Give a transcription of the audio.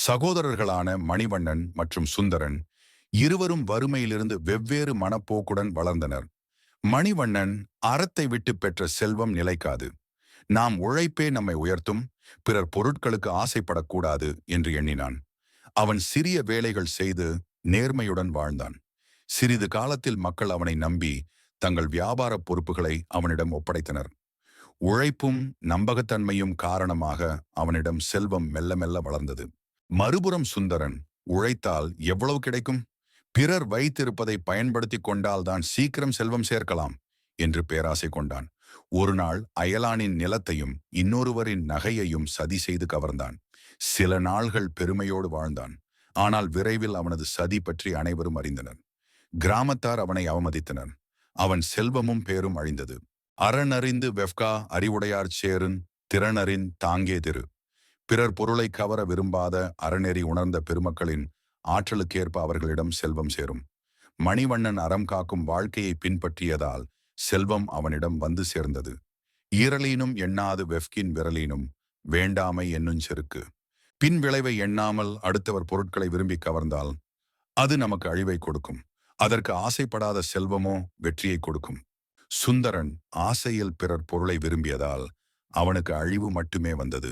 சகோதரர்களான மணிவண்ணன் மற்றும் சுந்தரன் இருவரும் வறுமையிலிருந்து வெவ்வேறு மனப்போக்குடன் வளர்ந்தனர். மணிவண்ணன் அறத்தை விட்டு பெற்ற செல்வம் நிலைக்காது. நாம் உழைப்பே நம்மை உயர்த்தும், பிறர் பொருட்களுக்கு ஆசைப்படக்கூடாது என்று எண்ணினான். அவன் சிறிய வேலைகள் செய்து நேர்மையுடன் வாழ்ந்தான். சிறிது காலத்தில் மக்கள் அவனை நம்பி தங்கள் வியாபார பொறுப்புகளை அவனிடம் ஒப்படைத்தனர். உழைப்பும் நம்பகத்தன்மையும் காரணமாக அவனிடம் செல்வம் மெல்ல மெல்ல வளர்ந்தது. மறுபுறம் சுந்தரன், உழைத்தால் எவ்வளவு கிடைக்கும், பிறர் வைத்திருப்பதை பயன்படுத்தி கொண்டால்தான் சீக்கிரம் செல்வம் சேர்க்கலாம் என்று பேராசை கொண்டான். ஒரு நாள் அயலானின் நிலத்தையும் இன்னொருவரின் நகையையும் சதி செய்து கவர்ந்தான். சில நாள்கள் பெருமையோடு வாழ்ந்தான். ஆனால் விரைவில் அவனது சதி பற்றி அனைவரும் அறிந்தனர். கிராமத்தார் அவனை அவமதித்தனர். அவன் செல்வமும் பேரும் அழிந்தது. அறனறிந்து வெஃப்கா அறிவுடையார் சேருன், திறனறின் தாங்கே திரு. பிறர் பொருளை கவர விரும்பாத அறநெறி உணர்ந்த பெருமக்களின் ஆற்றலுக்கேற்ப அவர்களிடம் செல்வம் சேரும். மணிவண்ணன் அறம் காக்கும் வாழ்க்கையை பின்பற்றியதால் செல்வம் அவனிடம் வந்து சேர்ந்தது. ஈரலீனும் எண்ணாது வெஃப்கின் விரலீனும் வேண்டாமை என்னும் செருக்கு. பின் விளைவை எண்ணாமல் அடுத்தவர் பொருட்களை விரும்பி கவர்ந்தால் அது நமக்கு அழிவை கொடுக்கும். அதற்கு ஆசைப்படாத செல்வமோ வெற்றியை கொடுக்கும். சுந்தரன் ஆசையில் பிறர் பொருளை விரும்பியதால் அவனுக்கு அழிவு மட்டுமே வந்தது.